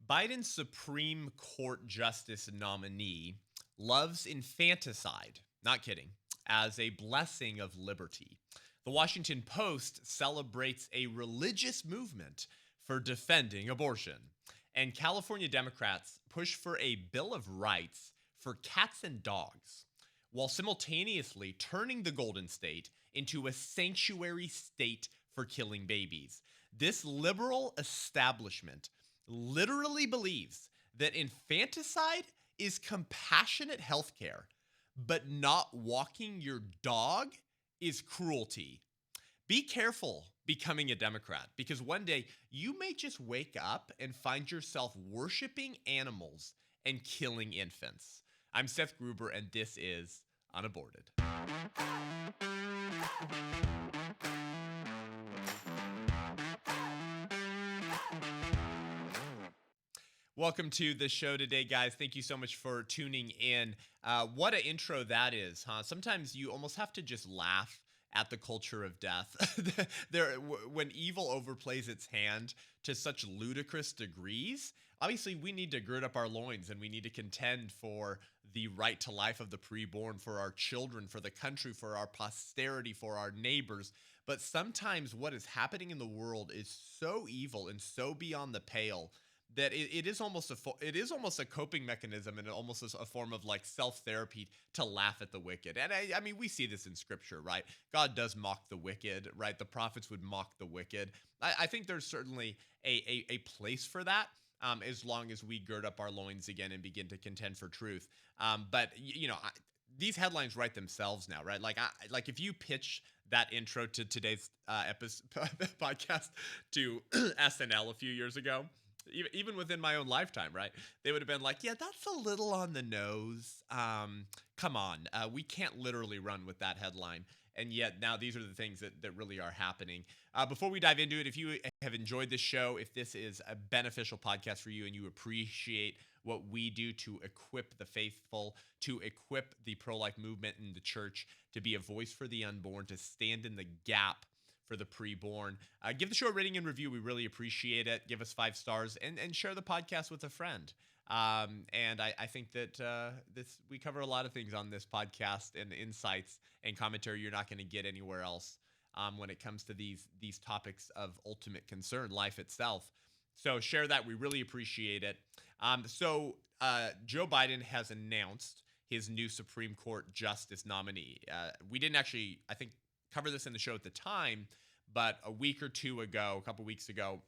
Biden's Supreme Court Justice nominee loves infanticide, not kidding, as a blessing of liberty. The Washington Post celebrates a religious movement for defending abortion. And California Democrats push for a Bill of Rights for cats and dogs, while simultaneously turning the Golden State into a sanctuary state for killing babies. This liberal establishment literally believes that infanticide is compassionate healthcare, but not walking your dog is cruelty. Be careful becoming a Democrat, because one day you may just wake up and find yourself worshiping animals and killing infants. I'm Seth Gruber, and this is UnAborted. Welcome to the show today, guys. Thank you so much for tuning in. What an intro that is, huh? Sometimes you almost have to just laugh at the culture of death. When evil overplays its hand to such ludicrous degrees, obviously we need to gird up our loins and we need to contend for the right to life of the preborn, for our children, for the country, for our posterity, for our neighbors. But sometimes what is happening in the world is so evil and so beyond the pale that it is almost a coping mechanism, and almost a form of like self-therapy to laugh at the wicked. And I mean, we see this in scripture, right? God does mock the wicked, right? The prophets would mock the wicked. I think there's certainly a place for that, as long as we gird up our loins again and begin to contend for truth. But these headlines write themselves now, right? Like if you pitch that intro to today's podcast to SNL a few years ago, even within my own lifetime, right? They would have been like, yeah, that's a little on the nose. Come on. We can't literally run with that headline. And yet now these are the things that really are happening. Before we dive into it, if you have enjoyed this show, if this is a beneficial podcast for you and you appreciate what we do to equip the faithful, to equip the pro-life movement in the church, to be a voice for the unborn, to stand in the gap for the preborn, give the show a rating and review. We really appreciate it. Give us 5 stars and share the podcast with a friend. And I think that we cover a lot of things on this podcast, and insights and commentary you're not going to get anywhere else when it comes to these topics of ultimate concern, life itself. So share that. We really appreciate it. So Joe Biden has announced his new Supreme Court Justice nominee. We didn't actually, I think, cover this in the show at the time, but a couple weeks ago,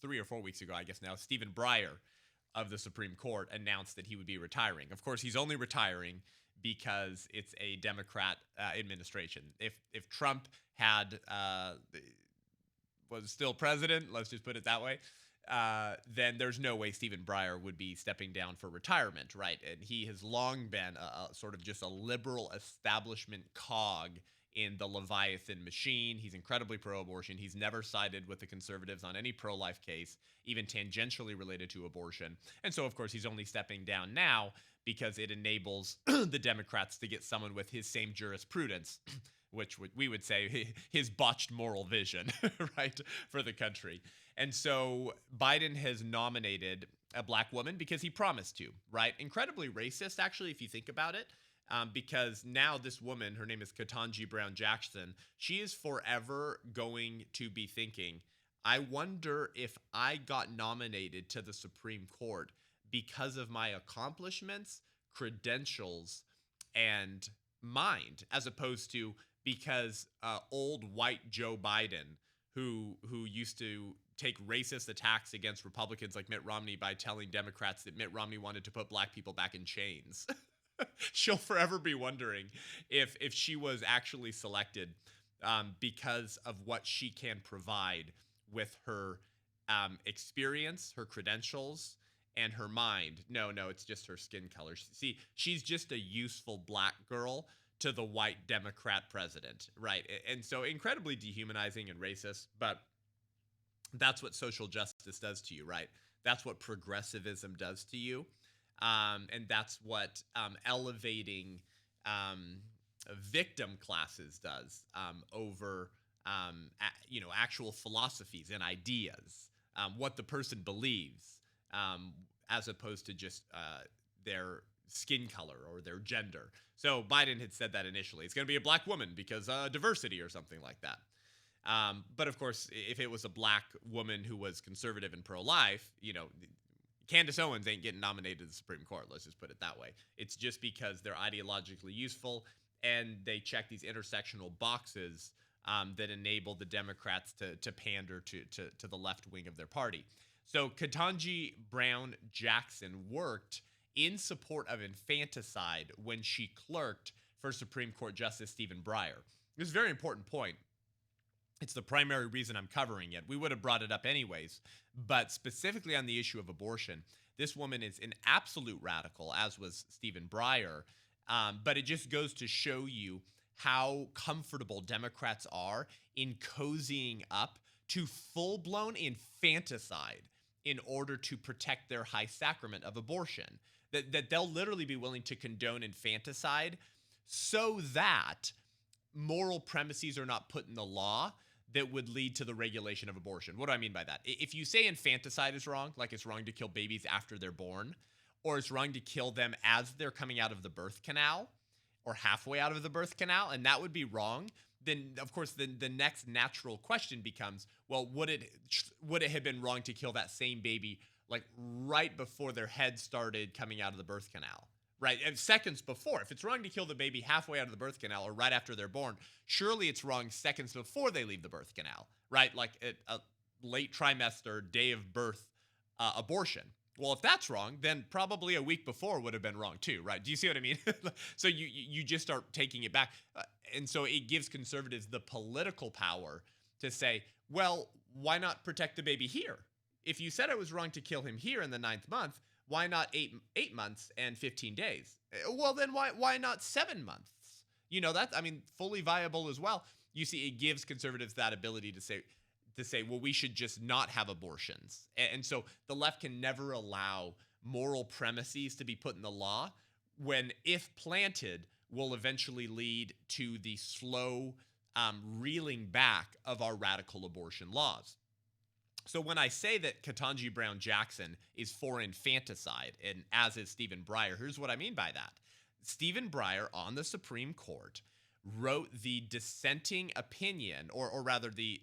3 or 4 weeks ago, I guess now, Stephen Breyer of the Supreme Court announced that he would be retiring. Of course, he's only retiring because it's a Democrat administration. If Trump was still president, let's just put it that way, then there's no way Stephen Breyer would be stepping down for retirement, right? And he has long been a sort of just a liberal establishment cog in the Leviathan machine. He's incredibly pro-abortion. He's never sided with the conservatives on any pro-life case, even tangentially related to abortion. And so, of course, he's only stepping down now because it enables the Democrats to get someone with his same jurisprudence, which we would say his botched moral vision, right, for the country. And so Biden has nominated a black woman because he promised to, right? Incredibly racist, actually, if you think about it, because now this woman, her name is Ketanji Brown Jackson, she is forever going to be thinking, I wonder if I got nominated to the Supreme Court because of my accomplishments, credentials, and mind, as opposed to because old white Joe Biden, who used to take racist attacks against Republicans like Mitt Romney by telling Democrats that Mitt Romney wanted to put black people back in chains. She'll forever be wondering if she was actually selected because of what she can provide with her experience, her credentials, and her mind. No, it's just her skin color. See, she's just a useful black girl to the white Democrat president, right? And so incredibly dehumanizing and racist, but that's what social justice does to you, right? That's what progressivism does to you. And that's what elevating victim classes does over actual philosophies and ideas. what the person believes, as opposed to just their skin color or their gender. So Biden had said that initially. It's going to be a black woman because diversity or something like that. But of course, if it was a black woman who was conservative and pro-life, Candace Owens ain't getting nominated to the Supreme Court. Let's just put it that way. It's just because they're ideologically useful and they check these intersectional boxes that enable the Democrats to pander to the left wing of their party. So Ketanji Brown Jackson worked in support of infanticide when she clerked for Supreme Court Justice Stephen Breyer. This is a very important point. It's the primary reason I'm covering it. We would have brought it up anyways, but specifically on the issue of abortion, this woman is an absolute radical, as was Stephen Breyer, but it just goes to show you how comfortable Democrats are in cozying up to full-blown infanticide in order to protect their high sacrament of abortion. That they'll literally be willing to condone infanticide so that moral premises are not put in the law that would lead to the regulation of abortion. What do I mean by that? If you say infanticide is wrong, like it's wrong to kill babies after they're born, or it's wrong to kill them as they're coming out of the birth canal or halfway out of the birth canal, and that would be wrong, then of course the next natural question becomes, well, would it have been wrong to kill that same baby like right before their head started coming out of the birth canal? Right, and seconds before. If it's wrong to kill the baby halfway out of the birth canal or right after they're born, surely it's wrong seconds before they leave the birth canal, right? Like a late trimester, day of birth abortion. Well, if that's wrong, then probably a week before would have been wrong too, right? Do you see what I mean? So you just start taking it back. And so it gives conservatives the political power to say, well, why not protect the baby here? If you said it was wrong to kill him here in the 9th month, why not 8 months and 15 days? Well, then why not 7 months? That's, fully viable as well. You see, it gives conservatives that ability to say, well, we should just not have abortions. And so the left can never allow moral premises to be put in the law when, if planted, will eventually lead to the slow reeling back of our radical abortion laws. So when I say that Ketanji Brown Jackson is for infanticide, and as is Stephen Breyer, here's what I mean by that. Stephen Breyer on the Supreme Court wrote the dissenting opinion, or rather the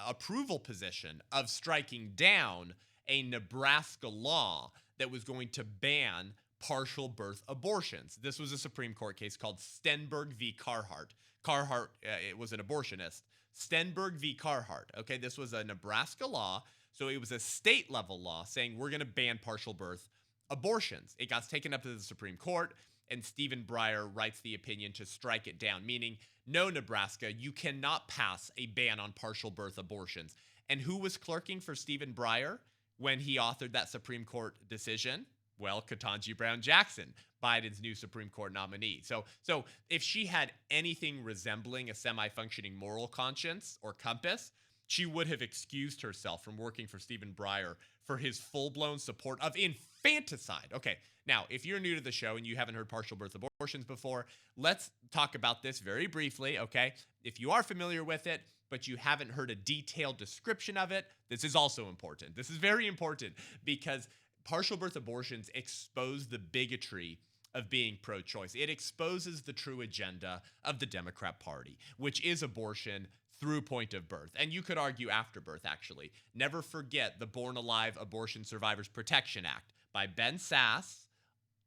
approval position of striking down a Nebraska law that was going to ban partial birth abortions. This was a Supreme Court case called Stenberg v. Carhart. Carhart, it was an abortionist. Stenberg v. Carhart. Okay, this was a Nebraska law, so it was a state-level law saying we're going to ban partial birth abortions. It got taken up to the Supreme Court, and Stephen Breyer writes the opinion to strike it down, meaning, no, Nebraska, you cannot pass a ban on partial birth abortions. And who was clerking for Stephen Breyer when he authored that Supreme Court decision? Well, Ketanji Brown Jackson, Biden's new Supreme Court nominee. So if she had anything resembling a semi-functioning moral conscience or compass, she would have excused herself from working for Stephen Breyer for his full-blown support of infanticide. Okay, now, if you're new to the show and you haven't heard partial birth abortions before, let's talk about this very briefly, okay? If you are familiar with it, but you haven't heard a detailed description of it, this is also important. This is very important because partial birth abortions expose the bigotry of being pro-choice. It exposes the true agenda of the Democrat Party, which is abortion through point of birth. And you could argue after birth, actually. Never forget the Born Alive Abortion Survivors Protection Act by Ben Sasse,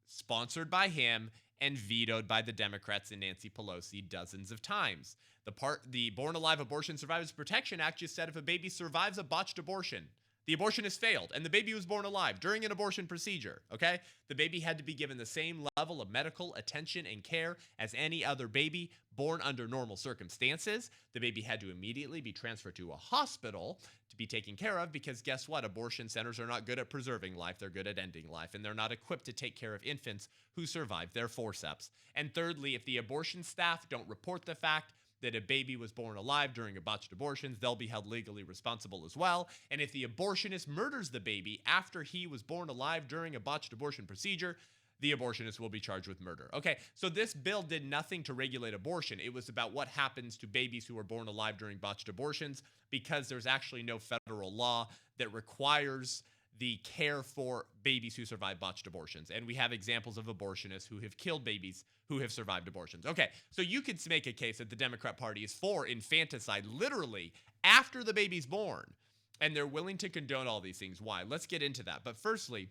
sponsored by him, and vetoed by the Democrats and Nancy Pelosi dozens of times. The Born Alive Abortion Survivors Protection Act just said if a baby survives a botched abortion, the abortion has failed, and the baby was born alive during an abortion procedure, okay? The baby had to be given the same level of medical attention and care as any other baby born under normal circumstances. The baby had to immediately be transferred to a hospital to be taken care of because guess what? Abortion centers are not good at preserving life. They're good at ending life, and they're not equipped to take care of infants who survived their forceps. And thirdly, if the abortion staff don't report the fact that a baby was born alive during a botched abortion, they'll be held legally responsible as well. And if the abortionist murders the baby after he was born alive during a botched abortion procedure, the abortionist will be charged with murder. Okay, so this bill did nothing to regulate abortion. It was about what happens to babies who are born alive during botched abortions, because there's actually no federal law that requires the care for babies who survive botched abortions. And we have examples of abortionists who have killed babies who have survived abortions. Okay, so you could make a case that the Democrat Party is for infanticide literally after the baby's born, and they're willing to condone all these things. Why? Let's get into that. But firstly,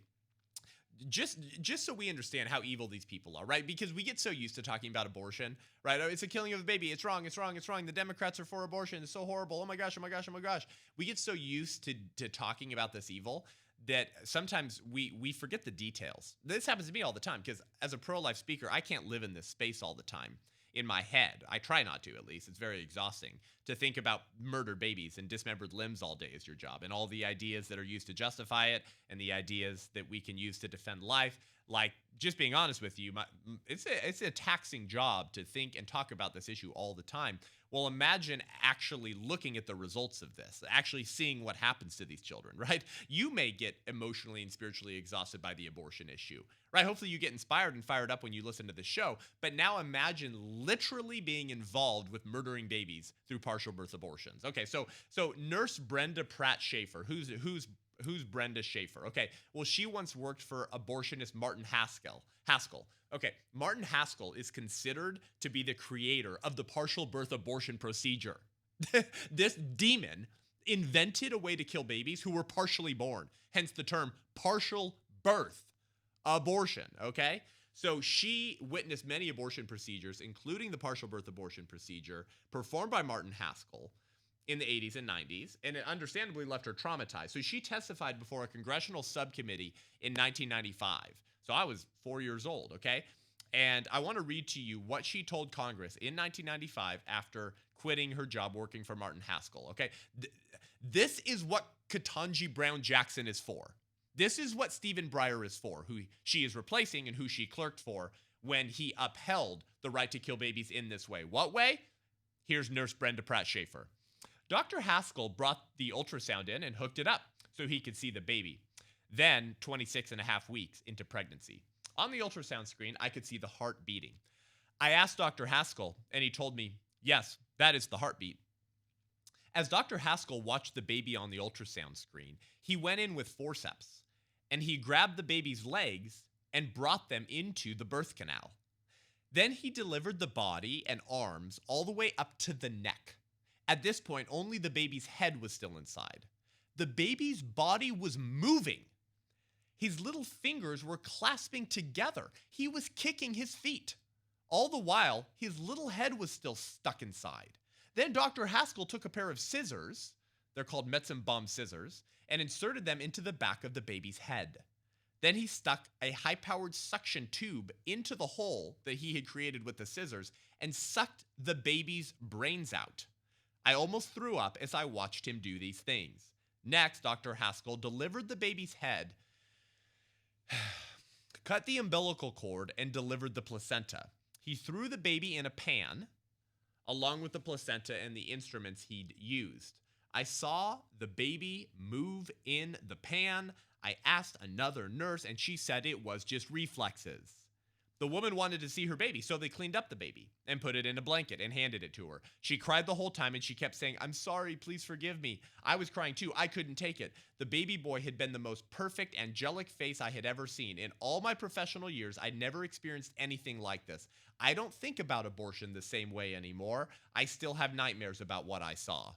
just so we understand how evil these people are, right? Because we get so used to talking about abortion, right? Oh, it's a killing of a baby. It's wrong. It's wrong. It's wrong. The Democrats are for abortion. It's so horrible. Oh my gosh. Oh my gosh. Oh my gosh. We get so used to talking about this evil that sometimes we forget the details. This happens to me all the time, because as a pro-life speaker, I can't live in this space all the time in my head. I try not to, at least. It's very exhausting to think about murdered babies and dismembered limbs all day as your job, and all the ideas that are used to justify it, and the ideas that we can use to defend life. Like, just being honest with you, it's a taxing job to think and talk about this issue all the time. Well, imagine actually looking at the results of this, actually seeing what happens to these children, right? You may get emotionally and spiritually exhausted by the abortion issue, right? Hopefully you get inspired and fired up when you listen to the show. But now imagine literally being involved with murdering babies through partial birth abortions. Okay, so Nurse Brenda Pratt Schaefer, who's Brenda Schaefer? Okay, well, she once worked for abortionist Martin Haskell. Okay, Martin Haskell is considered to be the creator of the partial birth abortion procedure. This demon invented a way to kill babies who were partially born, hence the term partial birth abortion, okay? So she witnessed many abortion procedures, including the partial birth abortion procedure performed by Martin Haskell in the 80s and 90s, and it understandably left her traumatized. So she testified before a congressional subcommittee in 1995. So I was 4 years old, okay? And I want to read to you what she told Congress in 1995 after quitting her job working for Martin Haskell, okay? This is what Ketanji Brown Jackson is for. This is what Stephen Breyer is for, who she is replacing and who she clerked for when he upheld the right to kill babies in this way. What way? Here's Nurse Brenda Pratt Schaefer. Dr. Haskell brought the ultrasound in and hooked it up so he could see the baby. Then, 26 and a half weeks into pregnancy. On the ultrasound screen, I could see the heart beating. I asked Dr. Haskell, and he told me, yes, that is the heartbeat. As Dr. Haskell watched the baby on the ultrasound screen, he went in with forceps, and he grabbed the baby's legs and brought them into the birth canal. Then he delivered the body and arms all the way up to the neck. At this point, only the baby's head was still inside. The baby's body was moving. His little fingers were clasping together. He was kicking his feet. All the while, his little head was still stuck inside. Then Dr. Haskell took a pair of scissors, they're called Metzenbaum scissors, and inserted them into the back of the baby's head. Then he stuck a high-powered suction tube into the hole that he had created with the scissors and sucked the baby's brains out. I almost threw up as I watched him do these things. Next, Dr. Haskell delivered the baby's head, cut the umbilical cord, and delivered the placenta. He threw the baby in a pan, along with the placenta and the instruments he'd used. I saw the baby move in the pan. I asked another nurse, and she said it was just reflexes. The woman wanted to see her baby, so they cleaned up the baby and put it in a blanket and handed it to her. She cried the whole time, and she kept saying, "I'm sorry, please forgive me." I was crying too. I couldn't take it. The baby boy had been the most perfect, angelic face I had ever seen. In all my professional years, I'd never experienced anything like this. I don't think about abortion the same way anymore. I still have nightmares about what I saw.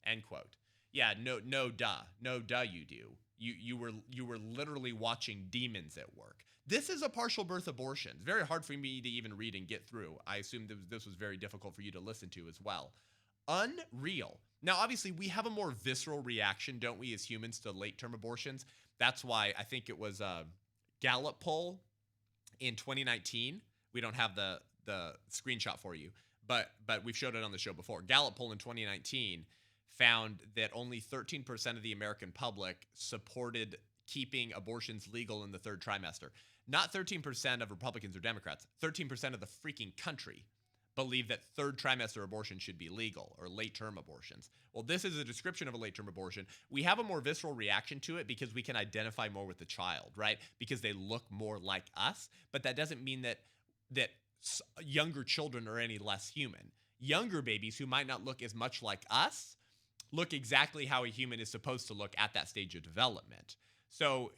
End quote. Yeah, no, duh, you do. You were literally watching demons at work. This is a partial birth abortion. It's very hard for me to even read and get through. I assume this was very difficult for you to listen to as well. Unreal. Now, obviously, we have a more visceral reaction, don't we, as humans, to late-term abortions? That's why I think it was a Gallup poll in 2019. We don't have the screenshot for you, but we've showed it on the show before. Gallup poll in 2019 found that only 13% of the American public supported keeping abortions legal in the third trimester. Not 13% of Republicans or Democrats, 13% of the freaking country. believe that third trimester abortion should be legal, or late-term abortions. Well, this is a description of a late-term abortion. We have a more visceral reaction to it because we can identify more with the child, right? Because they look more like us, but that doesn't mean that younger children are any less human. Younger babies who might not look as much like us look exactly how a human is supposed to look at that stage of development. So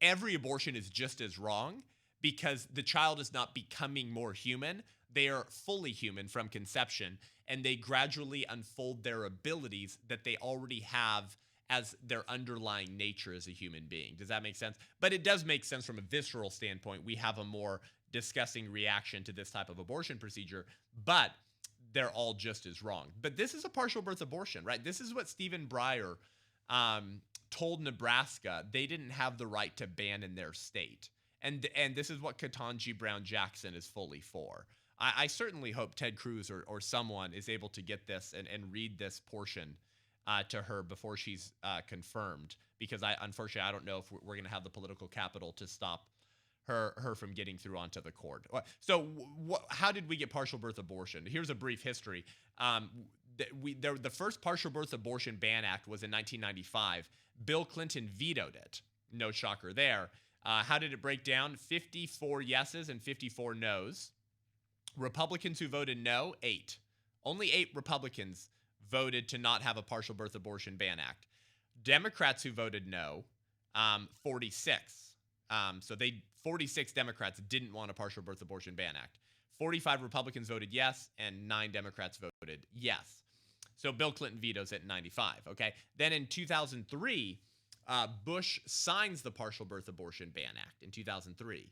every abortion is just as wrong because the child is not becoming more human. They are fully human from conception, and they gradually unfold their abilities that they already have as their underlying nature as a human being. Does that make sense? But it does make sense from a visceral standpoint. We have a more disgusting reaction to this type of abortion procedure, but they're all just as wrong. But this is a partial birth abortion, right? This is what Stephen Breyer told Nebraska they didn't have the right to ban in their state. And this is what Ketanji Brown Jackson is fully for. I certainly hope Ted Cruz or someone is able to get this and read this portion to her before she's confirmed, because unfortunately, I don't know if we're going to have the political capital to stop her from getting through onto the court. So how did we get partial birth abortion? Here's a brief history. The first partial birth abortion ban act was in 1995. Bill Clinton vetoed it. No shocker there. How did it break down? 54 yeses and 54 noes. Republicans who voted no, 8. Only 8 Republicans voted to not have a partial birth abortion ban act. Democrats who voted no, 46. So 46 Democrats didn't want a partial birth abortion ban act. 45 Republicans voted yes, and 9 Democrats voted yes. So Bill Clinton vetoes it in 95, okay? Then in 2003, Bush signs the partial birth abortion ban act in 2003.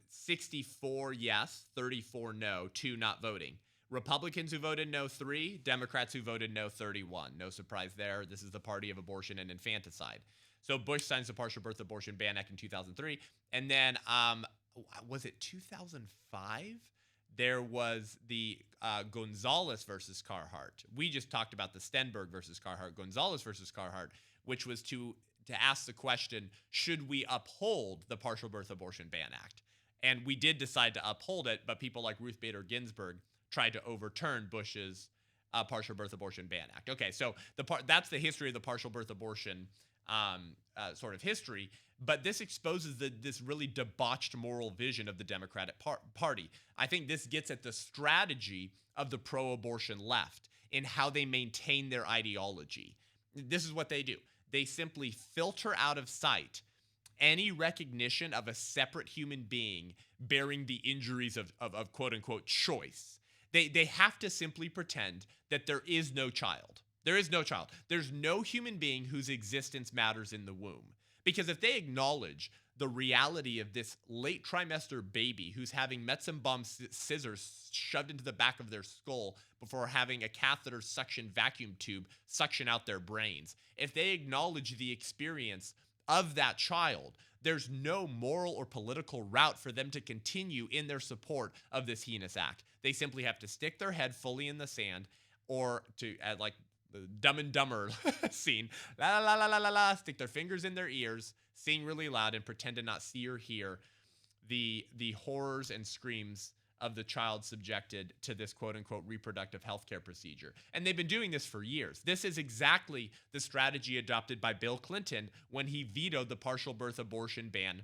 64 yes, 34 no, 2 not voting. Republicans who voted no, 3. Democrats who voted no, 31. No surprise there. This is the party of abortion and infanticide. So Bush signs the partial birth abortion ban act in 2003. And then, was it 2005? There was the Gonzalez versus Carhart. We just talked about the Stenberg versus Carhart. Gonzalez versus Carhart, which was to ask the question, should we uphold the partial birth abortion ban act? And we did decide to uphold it, but people like Ruth Bader Ginsburg tried to overturn Bush's partial birth abortion ban act. Okay, so that's the history of the partial birth abortion sort of history. But this exposes this really debauched moral vision of the Democratic Party. I think this gets at the strategy of the pro-abortion left in how they maintain their ideology. This is what they do. They simply filter out of sight any recognition of a separate human being bearing the injuries of quote-unquote choice. They have to simply pretend that there is no child. There is no child. There's no human being whose existence matters in the womb. Because if they acknowledge the reality of this late trimester baby who's having Metzenbaum scissors shoved into the back of their skull before having a catheter suction vacuum tube suction out their brains, if they acknowledge the experience of that child, there's no moral or political route for them to continue in their support of this heinous act. They simply have to stick their head fully in the sand, or to like the Dumb and Dumber scene, la la la la la la, stick their fingers in their ears, sing really loud, and pretend to not see or hear the horrors and screams of the child subjected to this quote-unquote reproductive healthcare procedure. And they've been doing this for years. This is exactly the strategy adopted by Bill Clinton when he vetoed the partial birth abortion ban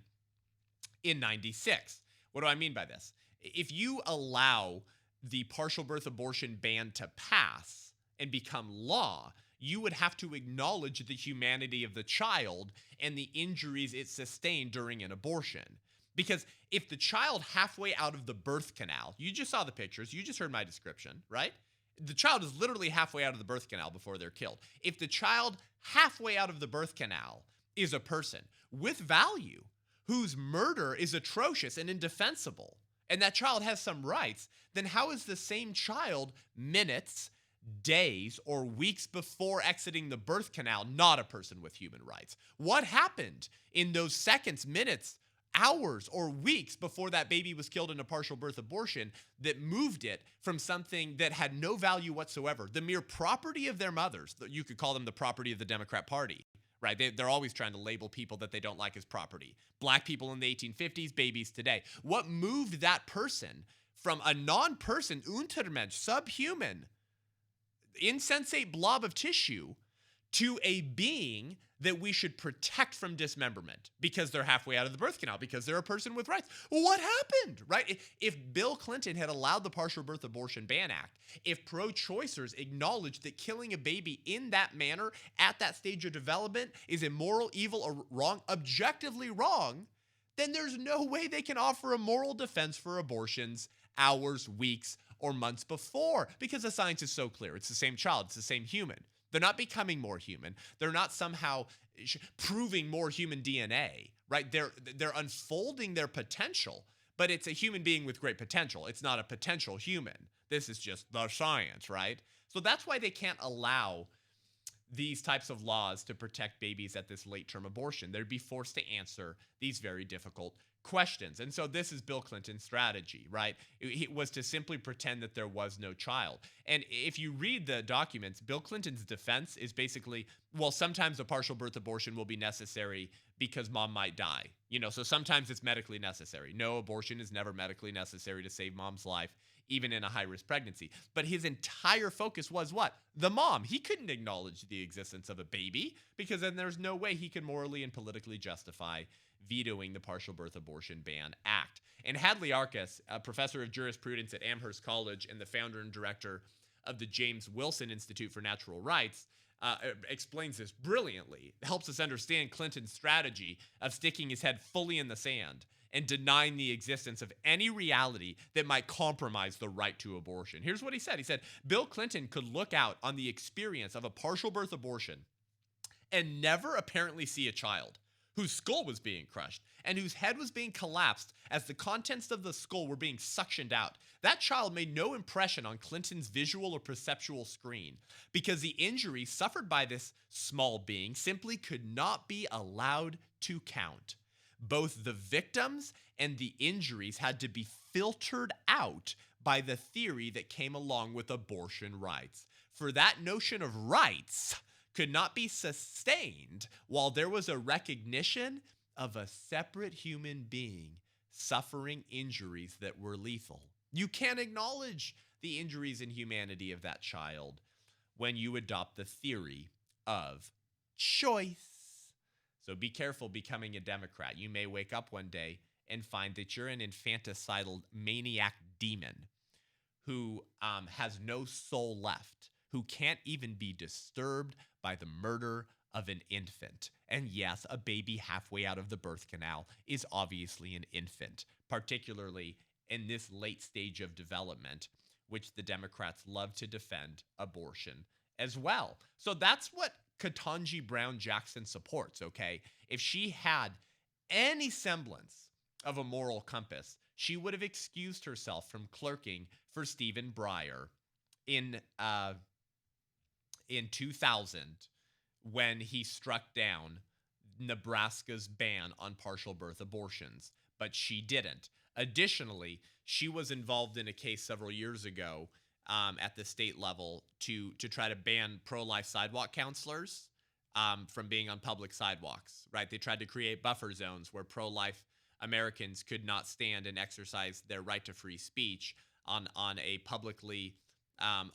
in 96. What do I mean by this? If you allow the partial birth abortion ban to pass and become law, you would have to acknowledge the humanity of the child and the injuries it sustained during an abortion. Because if the child halfway out of the birth canal, you just saw the pictures, you just heard my description, right? The child is literally halfway out of the birth canal before they're killed. If the child halfway out of the birth canal is a person with value, whose murder is atrocious and indefensible, and that child has some rights, then how is the same child minutes, days, or weeks before exiting the birth canal not a person with human rights? What happened in those seconds, minutes, hours, or weeks before that baby was killed in a partial birth abortion that moved it from something that had no value whatsoever, the mere property of their mothers? You could call them the property of the Democrat Party, right? They're always trying to label people that they don't like as property. Black people in the 1850s, babies today. What moved that person from a non-person, Untermensch, subhuman, insensate blob of tissue, to a being that we should protect from dismemberment because they're halfway out of the birth canal, because they're a person with rights. Well, what happened, right? If Bill Clinton had allowed the Partial Birth Abortion Ban Act, if pro-choicers acknowledged that killing a baby in that manner at that stage of development is immoral, evil, or wrong, objectively wrong, then there's no way they can offer a moral defense for abortions hours, weeks, or months before, because the science is so clear. It's the same child. It's the same human. They're not becoming more human. They're not somehow proving more human DNA, right? They're unfolding their potential, but it's a human being with great potential. It's not a potential human. This is just the science, right? So that's why they can't allow these types of laws to protect babies at this late-term abortion. They'd be forced to answer these very difficult questions. And so this is Bill Clinton's strategy, right? It was to simply pretend that there was no child. And if you read the documents, Bill Clinton's defense is basically, well, sometimes a partial birth abortion will be necessary because mom might die. So sometimes it's medically necessary. No, abortion is never medically necessary to save mom's life, even in a high-risk pregnancy. But his entire focus was what? The mom. He couldn't acknowledge the existence of a baby because then there's no way he could morally and politically justify vetoing the Partial Birth Abortion Ban Act. And Hadley Arkus, a professor of jurisprudence at Amherst College and the founder and director of the James Wilson Institute for Natural Rights, explains this brilliantly, helps us understand Clinton's strategy of sticking his head fully in the sand and denying the existence of any reality that might compromise the right to abortion. Here's what he said. He said, Bill Clinton could look out on the experience of a partial birth abortion and never apparently see a child whose skull was being crushed and whose head was being collapsed as the contents of the skull were being suctioned out. That child made no impression on Clinton's visual or perceptual screen because the injuries suffered by this small being simply could not be allowed to count. Both the victims and the injuries had to be filtered out by the theory that came along with abortion rights. For that notion of rights could not be sustained while there was a recognition of a separate human being suffering injuries that were lethal. You can't acknowledge the injuries and humanity of that child when you adopt the theory of choice. So be careful becoming a Democrat. You may wake up one day and find that you're an infanticidal maniac demon who has no soul left, who can't even be disturbed by the murder of an infant. And yes, a baby halfway out of the birth canal is obviously an infant, particularly in this late stage of development, which the Democrats love to defend abortion as well. So that's what Ketanji Brown Jackson supports, okay? If she had any semblance of a moral compass, she would have excused herself from clerking for Stephen Breyer in 2000 when he struck down Nebraska's ban on partial birth abortions, but she didn't. Additionally, she was involved in a case several years ago at the state level to try to ban pro-life sidewalk counselors from being on public sidewalks, right? They tried to create buffer zones where pro-life Americans could not stand and exercise their right to free speech on a publicly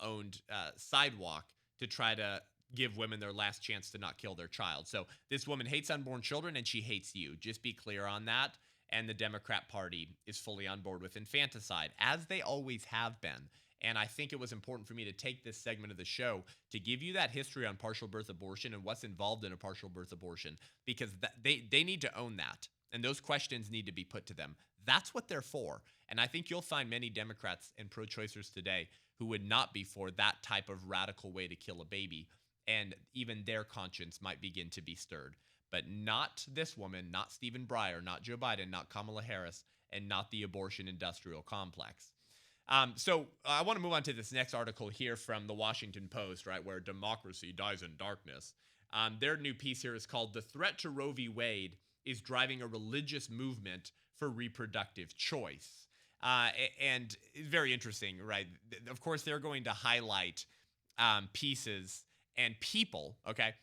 owned sidewalk to try to give women their last chance to not kill their child. So this woman hates unborn children and she hates you. Just be clear on that. And the Democrat Party is fully on board with infanticide, as they always have been. And I think it was important for me to take this segment of the show to give you that history on partial birth abortion and what's involved in a partial birth abortion, because they need to own that. And those questions need to be put to them. That's what they're for. And I think you'll find many Democrats and pro-choicers today who would not be for that type of radical way to kill a baby. And even their conscience might begin to be stirred. But not this woman, not Stephen Breyer, not Joe Biden, not Kamala Harris, and not the abortion industrial complex. So I want to move on to this next article here from the Washington Post, right, where democracy dies in darkness. Their new piece here is called "The Threat to Roe v. Wade is Driving a Religious Movement for Reproductive Choice." And very interesting, right? Of course, they're going to highlight pieces and people, okay,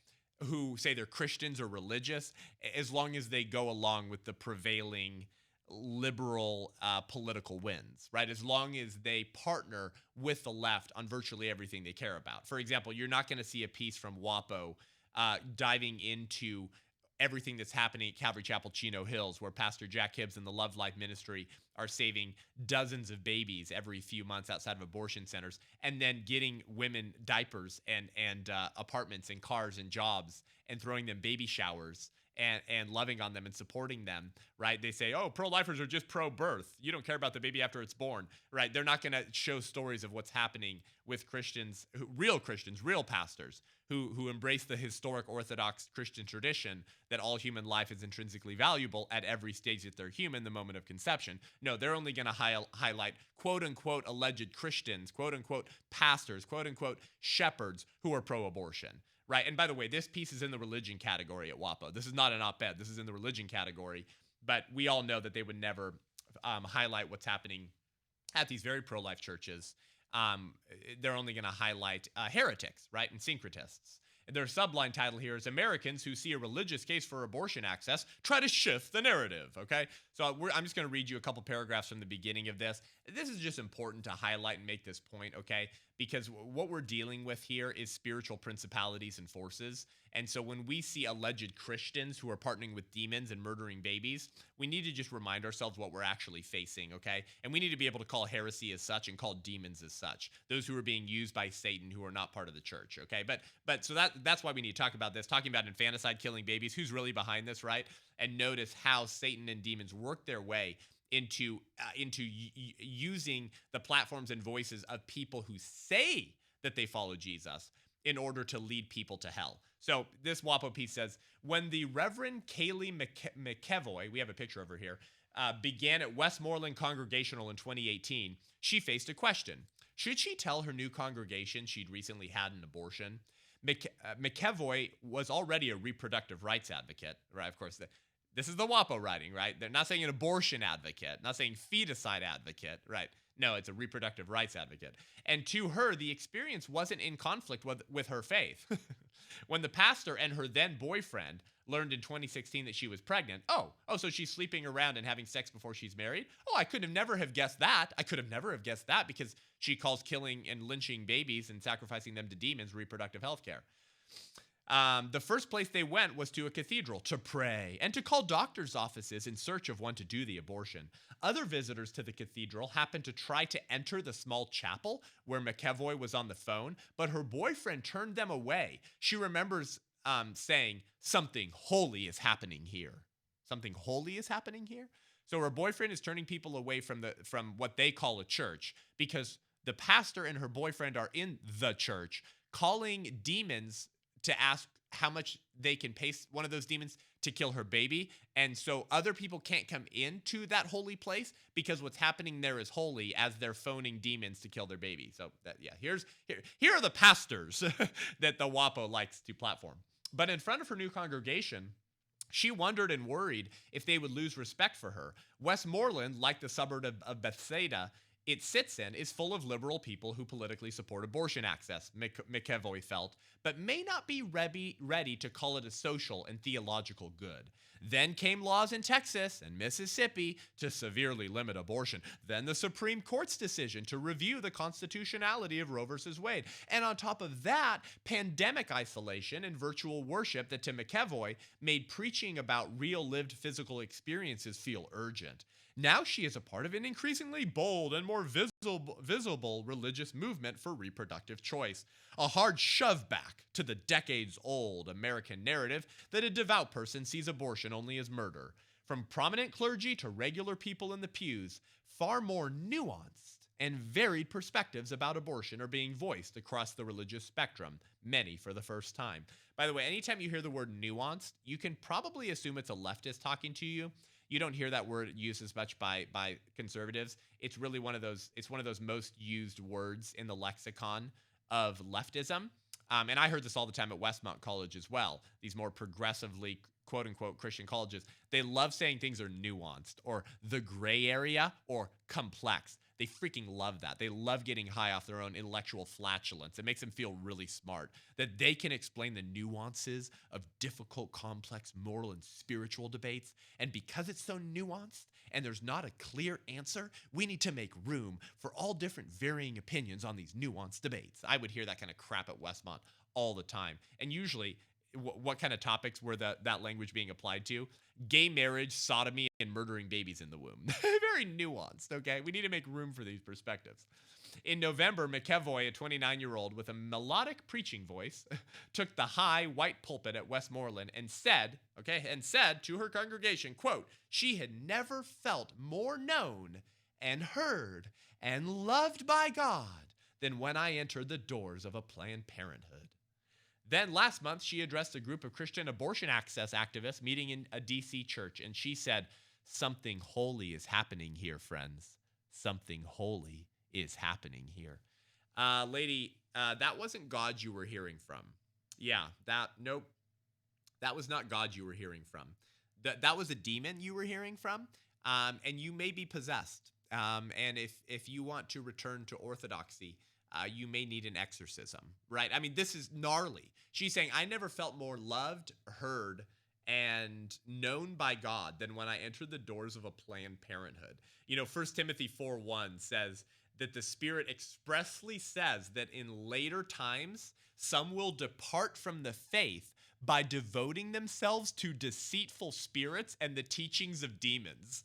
who say they're Christians or religious, as long as they go along with the prevailing liberal political wins, right? As long as they partner with the left on virtually everything they care about. For example, you're not going to see a piece from WAPO diving into everything that's happening at Calvary Chapel, Chino Hills, where Pastor Jack Hibbs and the Love Life Ministry are saving dozens of babies every few months outside of abortion centers, and then getting women diapers and apartments and cars and jobs, and throwing them baby showers and loving on them and supporting them, right? They say, oh, pro-lifers are just pro-birth. You don't care about the baby after it's born, right? They're not going to show stories of what's happening with Christians, real pastors who embrace the historic Orthodox Christian tradition that all human life is intrinsically valuable at every stage that they're human, the moment of conception. No, they're only going to highlight quote-unquote alleged Christians, quote-unquote pastors, quote-unquote shepherds who are pro-abortion. Right. And by the way, this piece is in the religion category at WAPO. This is not an op-ed. This is in the religion category. But we all know that they would never highlight what's happening at these very pro-life churches. They're only going to highlight heretics, right, and syncretists. Their subline title here is Americans who see a religious case for abortion access try to shift the narrative, okay? So I'm just going to read you a couple paragraphs from the beginning of this. This is just important to highlight and make this point, okay? Because what we're dealing with here is spiritual principalities and forces. And so when we see alleged Christians who are partnering with demons and murdering babies, we need to just remind ourselves what we're actually facing, okay? And we need to be able to call heresy as such and call demons as such, those who are being used by Satan who are not part of the church, okay? But so that's why we need to talk about this, talking about infanticide, killing babies, who's really behind this, right? And notice how Satan and demons work their way into using the platforms and voices of people who say that they follow Jesus in order to lead people to hell. So this WAPO piece says, when the Reverend Kaylee McEvoy, we have a picture of her here, began at Westmoreland Congregational in 2018, she faced a question. Should she tell her new congregation she'd recently had an abortion? McEvoy was already a reproductive rights advocate, right? Of course, this is the WAPO writing, right? They're not saying an abortion advocate, not saying feticide advocate, right? No, it's a reproductive rights advocate. And to her, the experience wasn't in conflict with her faith. When the pastor and her then boyfriend learned in 2016 that she was pregnant, so she's sleeping around and having sex before she's married? Oh, I could have never have guessed that. I could have never have guessed that because she calls killing and lynching babies and sacrificing them to demons reproductive health care. The first place they went was to a cathedral to pray and to call doctors' offices in search of one to do the abortion. Other visitors to the cathedral happened to try to enter the small chapel where McEvoy was on the phone, but her boyfriend turned them away. She remembers saying, something holy is happening here. Something holy is happening here? So her boyfriend is turning people away from what they call a church because the pastor and her boyfriend are in the church calling demons to ask how much they can pay one of those demons to kill her baby. And so other people can't come into that holy place because what's happening there is holy as they're phoning demons to kill their baby. So here are the pastors that the WAPO likes to platform. But in front of her new congregation, she wondered and worried if they would lose respect for her. Westmoreland, like the suburb of Bethsaida it sits in, is full of liberal people who politically support abortion access, McEvoy felt, but may not be ready to call it a social and theological good. Then came laws in Texas and Mississippi to severely limit abortion. Then the Supreme Court's decision to review the constitutionality of Roe v. Wade. And on top of that, pandemic isolation and virtual worship that to McEvoy made preaching about real lived physical experiences feel urgent. Now she is a part of an increasingly bold and more visible religious movement for reproductive choice, a hard shove back to the decades-old American narrative that a devout person sees abortion only as murder. From prominent clergy to regular people in the pews, far more nuanced and varied perspectives about abortion are being voiced across the religious spectrum, many for the first time. By the way, anytime you hear the word nuanced, you can probably assume it's a leftist talking to you. You don't hear that word used as much by conservatives. It's really one of those most used words in the lexicon of leftism. And I heard this all the time at Westmont College as well. These more progressively, quote unquote, Christian colleges, they love saying things are nuanced or the gray area or complex. They freaking love that. They love getting high off their own intellectual flatulence. It makes them feel really smart that they can explain the nuances of difficult, complex moral and spiritual debates. And because it's so nuanced and there's not a clear answer, we need to make room for all different varying opinions on these nuanced debates. I would hear that kind of crap at Westmont all the time. And usually, what kind of topics were that language being applied to? Gay marriage, sodomy, and murdering babies in the womb. Very nuanced, okay? We need to make room for these perspectives. In November, McEvoy, a 29-year-old with a melodic preaching voice, took the high white pulpit at Westmoreland and said to her congregation, quote, she had never felt more known and heard and loved by God than when I entered the doors of a Planned Parenthood. Then last month, she addressed a group of Christian abortion access activists meeting in a D.C. church, and she said, something holy is happening here, friends. Something holy is happening here. Lady, that wasn't God you were hearing from. Yeah, nope. That was not God you were hearing from. That was a demon you were hearing from, and you may be possessed. And if you want to return to orthodoxy, you may need an exorcism, right? I mean, this is gnarly. She's saying, I never felt more loved, heard, and known by God than when I entered the doors of a Planned Parenthood. 1 Timothy 4:1 says that the Spirit expressly says that in later times, some will depart from the faith by devoting themselves to deceitful spirits and the teachings of demons.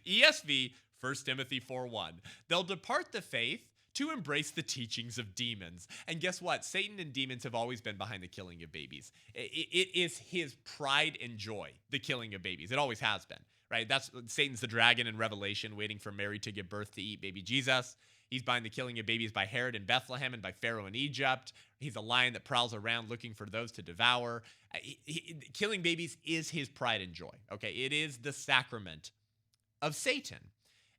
ESV, 1 Timothy 4:1. They'll depart the faith to embrace the teachings of demons. And guess what? Satan and demons have always been behind the killing of babies. It is his pride and joy, the killing of babies. It always has been, right? That's Satan's the dragon in Revelation, waiting for Mary to give birth to eat baby Jesus. He's behind the killing of babies by Herod in Bethlehem and by Pharaoh in Egypt. He's a lion that prowls around looking for those to devour. Killing babies is his pride and joy, okay? It is the sacrament of Satan.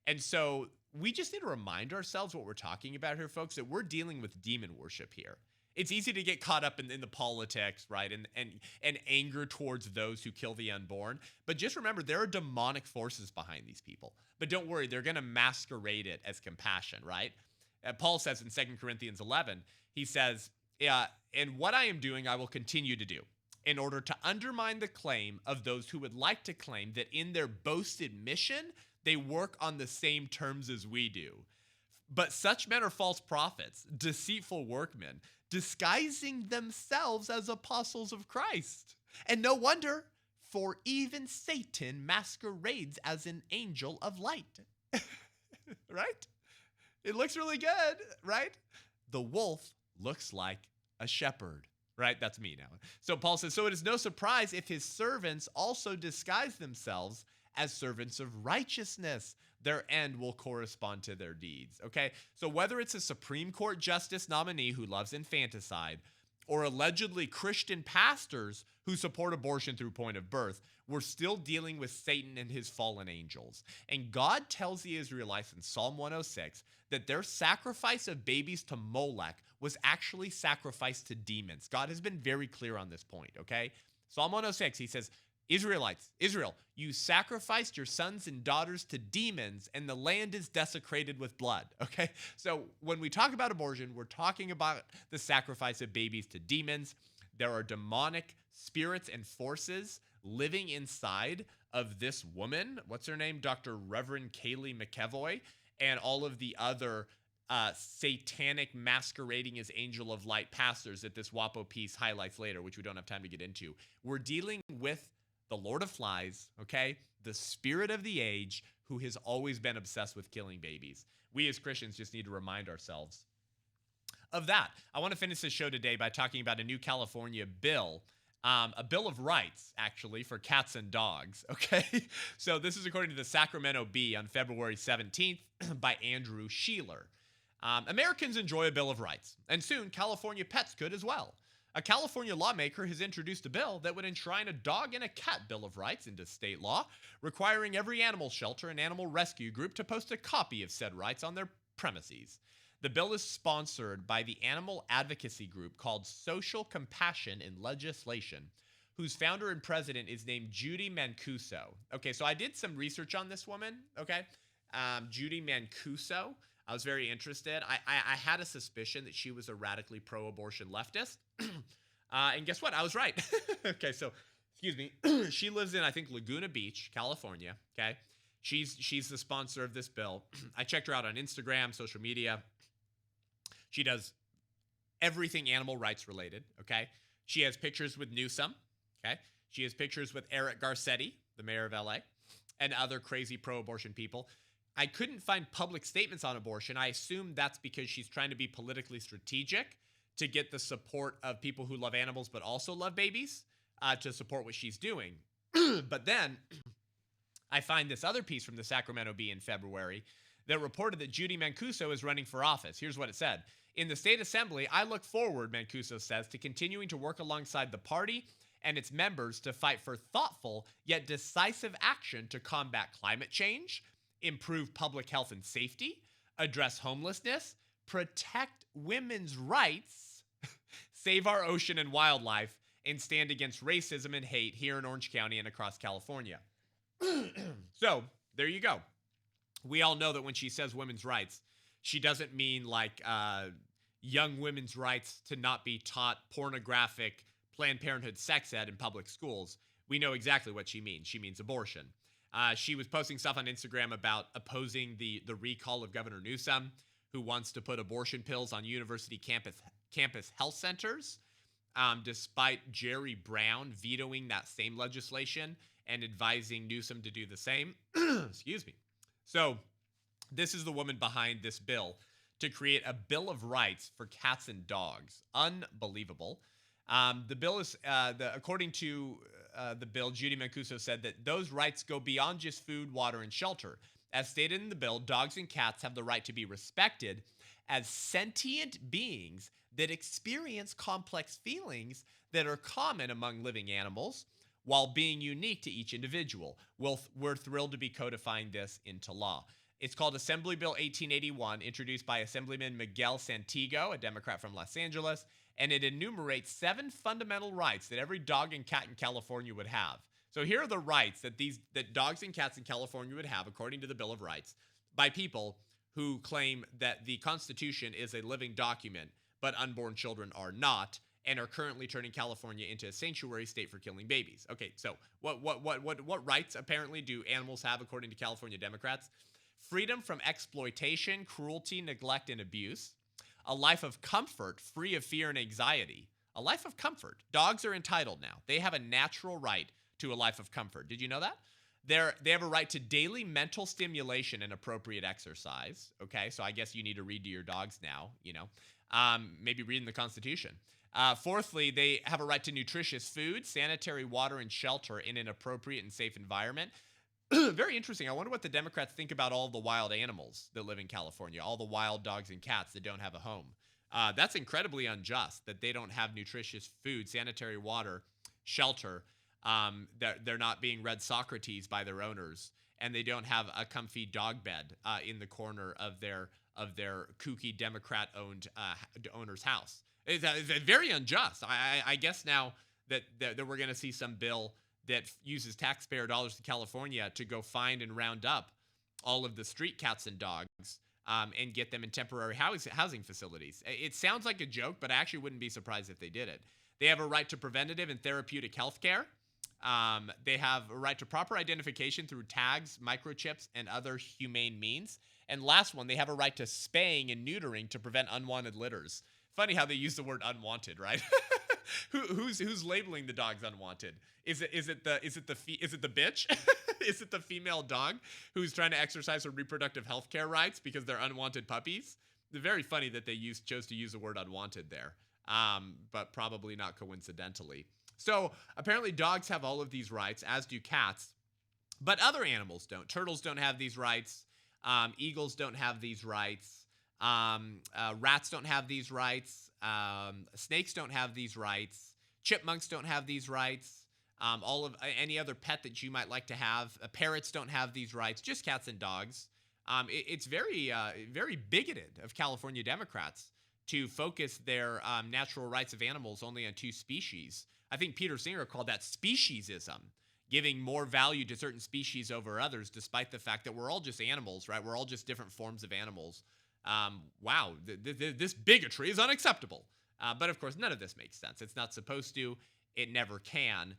And so we just need to remind ourselves what we're talking about here, folks, that we're dealing with demon worship here. It's easy to get caught up in the politics, right, and anger towards those who kill the unborn. But just remember, there are demonic forces behind these people. But don't worry, they're going to masquerade it as compassion, right? Paul says in 2 Corinthians 11, he says, and what I am doing, I will continue to do, in order to undermine the claim of those who would like to claim that in their boasted mission, they work on the same terms as we do. But such men are false prophets, deceitful workmen, disguising themselves as apostles of Christ. And no wonder, for even Satan masquerades as an angel of light. Right? It looks really good, right? The wolf looks like a shepherd. Right? That's me now. So Paul says, so it is no surprise if his servants also disguise themselves as servants of righteousness. Their end will correspond to their deeds. Okay? So whether it's a Supreme Court justice nominee who loves infanticide or allegedly Christian pastors who support abortion through point of birth, we're still dealing with Satan and his fallen angels. And God tells the Israelites in Psalm 106 that their sacrifice of babies to Molech was actually sacrificed to demons. God has been very clear on this point, okay? Psalm 106, he says, Israel, you sacrificed your sons and daughters to demons, and the land is desecrated with blood, okay? So when we talk about abortion, we're talking about the sacrifice of babies to demons. There are demonic spirits and forces living inside of this woman. What's her name? Dr. Reverend Kaylee McEvoy, and all of the other satanic masquerading as angel of light pastors that this WAPO piece highlights later, which we don't have time to get into. We're dealing with the Lord of Flies, okay? The spirit of the age who has always been obsessed with killing babies. We as Christians just need to remind ourselves of that. I want to finish this show today by talking about a new California bill, a Bill of Rights, actually, for cats and dogs, okay? So this is according to the Sacramento Bee on February 17th by Andrew Sheeler. Americans enjoy a Bill of Rights, and soon California pets could as well. A California lawmaker has introduced a bill that would enshrine a dog and a cat Bill of Rights into state law, requiring every animal shelter and animal rescue group to post a copy of said rights on their premises. The bill is sponsored by the animal advocacy group called Social Compassion in Legislation, whose founder and president is named Judy Mancuso. Okay, so I did some research on this woman, okay? Judy Mancuso. I was very interested. I had a suspicion that she was a radically pro-abortion leftist. And guess what? I was right. Okay, so excuse me. She lives in, I think, Laguna Beach, California. Okay, she's the sponsor of this bill. I checked her out on Instagram, social media. She does everything animal rights related. Okay, she has pictures with Newsom. Okay, she has pictures with Eric Garcetti, the mayor of LA, and other crazy pro-abortion people. I couldn't find public statements on abortion. I assume that's because she's trying to be politically strategic to get the support of people who love animals but also love babies to support what she's doing. But then I find this other piece from the Sacramento Bee in February that reported that Judy Mancuso is running for office. Here's what it said. In the state assembly, I look forward, Mancuso says, to continuing to work alongside the party and its members to fight for thoughtful yet decisive action to combat climate change, improve public health and safety, address homelessness, protect women's rights, save our ocean and wildlife, and stand against racism and hate here in Orange County and across California. So, there you go. We all know that when she says women's rights, she doesn't mean like young women's rights to not be taught pornographic Planned Parenthood sex ed in public schools. We know exactly what she means. She means abortion. She was posting stuff on Instagram about opposing the recall of Governor Newsom, who wants to put abortion pills on university campus health centers, despite Jerry Brown vetoing that same legislation and advising Newsom to do the same. Excuse me. So this is the woman behind this bill to create a Bill of Rights for cats and dogs. Unbelievable. The bill is, according to the bill, Judy Mancuso said that those rights go beyond just food, water, and shelter. As stated in the bill, dogs and cats have the right to be respected as sentient beings that experience complex feelings that are common among living animals while being unique to each individual. We're thrilled to be codifying this into law. It's called Assembly Bill 1881, introduced by Assemblyman Miguel Santiago, a Democrat from Los Angeles, and it enumerates 7 fundamental rights that every dog and cat in California would have. So here are the rights that dogs and cats in California would have, according to the Bill of Rights, by people who claim that the Constitution is a living document, but unborn children are not, and are currently turning California into a sanctuary state for killing babies. Okay, so what rights apparently do animals have according to California Democrats? Freedom from exploitation, cruelty, neglect, and abuse. A life of comfort, free of fear and anxiety. A life of comfort. Dogs are entitled now. They have a natural right to a life of comfort. Did you know that? They have a right to daily mental stimulation and appropriate exercise. Okay, so I guess you need to read to your dogs now, maybe reading the Constitution. Fourthly, they have a right to nutritious food, sanitary water, and shelter in an appropriate and safe environment. Very interesting. I wonder what the Democrats think about all the wild animals that live in California, all the wild dogs and cats that don't have a home. That's incredibly unjust that they don't have nutritious food, sanitary water, shelter. They're not being read Socrates by their owners, and they don't have a comfy dog bed in the corner of their kooky Democrat-owned owner's house. It's very unjust. I guess now that we're going to see some bill that uses taxpayer dollars to California to go find and round up all of the street cats and dogs and get them in temporary housing facilities. It sounds like a joke, but I actually wouldn't be surprised if they did it. They have a right to preventative and therapeutic health care. They have a right to proper identification through tags, microchips, and other humane means. And last one, they have a right to spaying and neutering to prevent unwanted litters. Funny how they use the word unwanted, right? Who's labeling the dogs unwanted? Is it the bitch? Is it the female dog who's trying to exercise her reproductive health care rights because they're unwanted puppies? It's very funny that they chose to use the word unwanted there, but probably not coincidentally. So apparently dogs have all of these rights, as do cats, but other animals don't. Turtles don't have these rights. Eagles don't have these rights. Rats don't have these rights. Snakes don't have these rights. Chipmunks don't have these rights. All of any other pet that you might like to have. Parrots don't have these rights. Just cats and dogs. It's very, very bigoted of California Democrats to focus their natural rights of animals only on 2 species. I think Peter Singer called that speciesism. giving more value to certain species over others, despite the fact that we're all just animals, right? We're all just different forms of animals. Wow, this bigotry is unacceptable. But of course, none of this makes sense. It's not supposed to. It never can,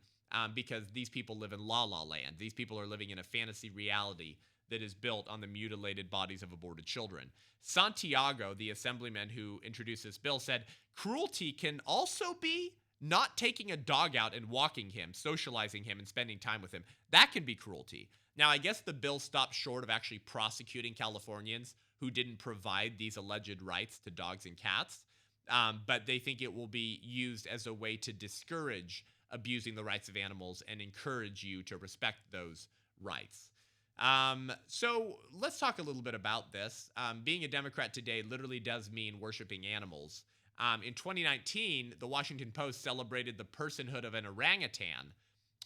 because these people live in la la land. These people are living in a fantasy reality that is built on the mutilated bodies of aborted children. Santiago, the assemblyman who introduced this bill, said cruelty can also be not taking a dog out and walking him, socializing him, and spending time with him. That can be cruelty. Now, I guess the bill stopped short of actually prosecuting Californians who didn't provide these alleged rights to dogs and cats, but they think it will be used as a way to discourage abusing the rights of animals and encourage you to respect those rights. So let's talk a little bit about this. Being a Democrat today literally does mean worshiping animals. In 2019, the Washington Post celebrated the personhood of an orangutan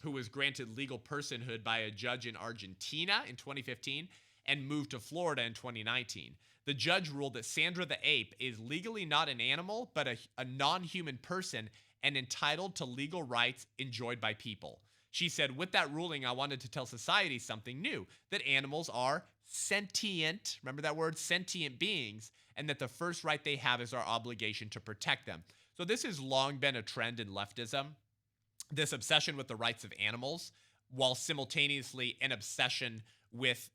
who was granted legal personhood by a judge in Argentina in 2015 and moved to Florida in 2019. The judge ruled that Sandra the ape is legally not an animal, but a non-human person and entitled to legal rights enjoyed by people. She said, with that ruling, I wanted to tell society something new, that animals are sentient, remember that word, sentient beings, and that the first right they have is our obligation to protect them. So this has long been a trend in leftism, this obsession with the rights of animals, while simultaneously an obsession with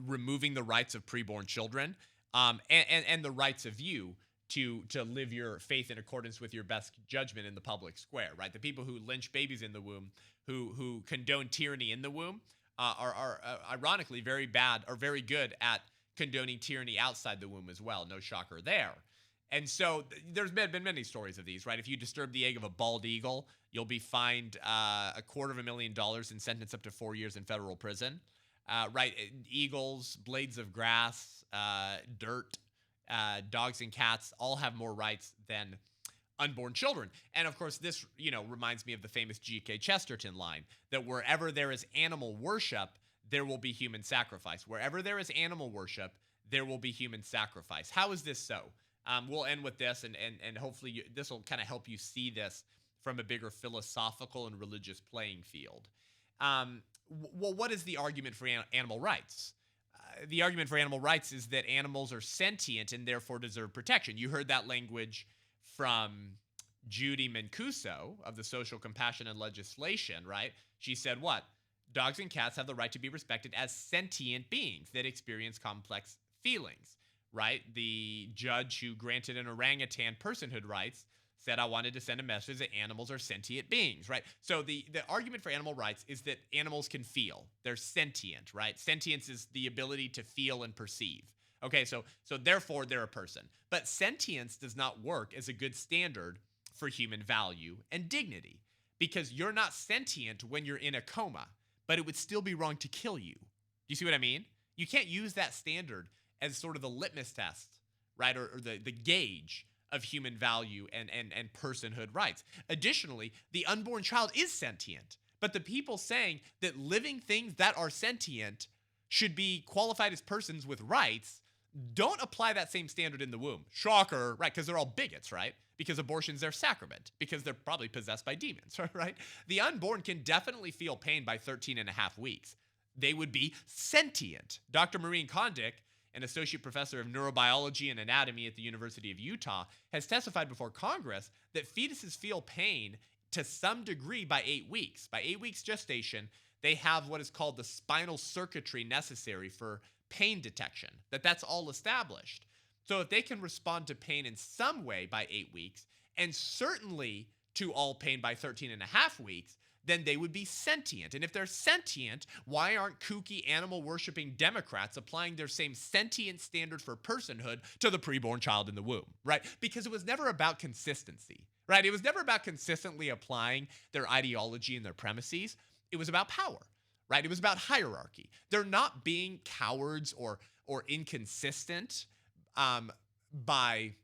removing the rights of preborn children, and the rights of you to live your faith in accordance with your best judgment in the public square, right? The people who lynch babies in the womb, who condone tyranny in the womb, are ironically very bad or very good at condoning tyranny outside the womb as well. No shocker there. And so there's been many stories of these, right? If you disturb the egg of a bald eagle, you'll be fined $250,000 and sentenced up to 4 years in federal prison. Right? Eagles, blades of grass, dirt, dogs and cats all have more rights than unborn children. And of course, this, reminds me of the famous G.K. Chesterton line that wherever there is animal worship, there will be human sacrifice. Wherever there is animal worship, there will be human sacrifice. How is this so? We'll end with this, and hopefully this will kind of help you see this from a bigger philosophical and religious playing field. Well, what is the argument for animal rights? The argument for animal rights is that animals are sentient and therefore deserve protection. You heard that language from Judy Mancuso of the Social Compassion and Legislation, right? She said what? Dogs and cats have the right to be respected as sentient beings that experience complex feelings, right? The judge who granted an orangutan personhood rights said, I wanted to send a message that animals are sentient beings, right? So the argument for animal rights is that animals can feel. They're sentient, right? Sentience is the ability to feel and perceive. Okay, so therefore they're a person. But sentience does not work as a good standard for human value and dignity, because you're not sentient when you're in a coma, but it would still be wrong to kill you. Do you see what I mean? You can't use that standard as sort of the litmus test, right? Or the gauge of human value and personhood rights. Additionally, the unborn child is sentient, but the people saying that living things that are sentient should be qualified as persons with rights don't apply that same standard in the womb. Shocker, right? Because they're all bigots, right? Because abortion's their sacrament, because they're probably possessed by demons, right? The unborn can definitely feel pain by 13 and a half weeks. They would be sentient. Dr. Maureen Kondik, an associate professor of neurobiology and anatomy at the University of Utah, has testified before Congress that fetuses feel pain to some degree by 8 weeks. By 8 weeks gestation, they have what is called the spinal circuitry necessary for pain detection, that's all established. So if they can respond to pain in some way by 8 weeks, and certainly to all pain by 13 and a half weeks, then they would be sentient. And if they're sentient, why aren't kooky animal-worshipping Democrats applying their same sentient standard for personhood to the preborn child in the womb, right? Because it was never about consistency, right? It was never about consistently applying their ideology and their premises. It was about power, right? It was about hierarchy. They're not being cowards or inconsistent by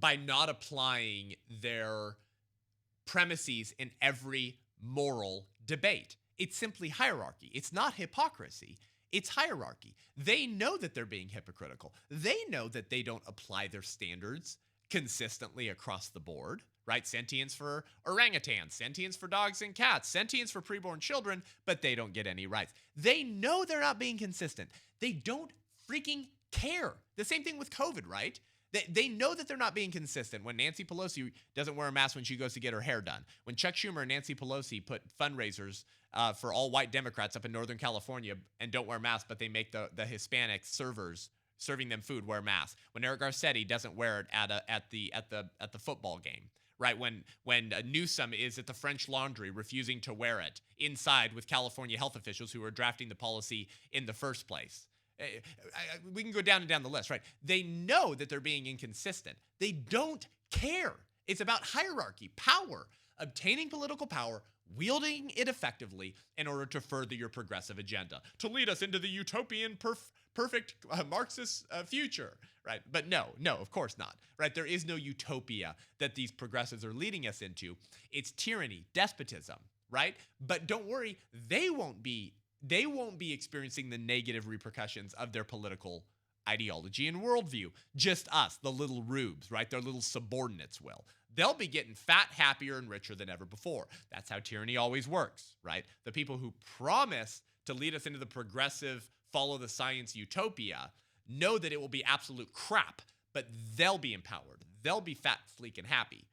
not applying their premises in every moral debate. It's simply hierarchy. It's not hypocrisy. It's hierarchy. They know that they're being hypocritical. They know that they don't apply their standards consistently across the board, right? Sentience for orangutans, sentience for dogs and cats, sentience for preborn children, but they don't get any rights. They know they're not being consistent. They don't freaking care. The same thing with COVID, right? They know that they're not being consistent. When Nancy Pelosi doesn't wear a mask when she goes to get her hair done. When Chuck Schumer and Nancy Pelosi put fundraisers for all white Democrats up in Northern California and don't wear masks, but they make the Hispanic servers serving them food wear masks. When Eric Garcetti doesn't wear it at the football game. Right, when Newsom is at the French Laundry refusing to wear it inside with California health officials who are drafting the policy in the first place. We can go down and down the list, right? They know that they're being inconsistent. They don't care. It's about hierarchy, power, obtaining political power, wielding it effectively in order to further your progressive agenda, to lead us into the utopian perfect Marxist future, right? But no, of course not, right? There is no utopia that these progressives are leading us into. It's tyranny, despotism, right? But don't worry, they won't be experiencing the negative repercussions of their political ideology and worldview. Just us, the little rubes, right? Their little subordinates will. They'll be getting fat, happier, and richer than ever before. That's how tyranny always works, right? The people who promise to lead us into the progressive, follow the science utopia know that it will be absolute crap, but they'll be empowered. They'll be fat, sleek, and happy.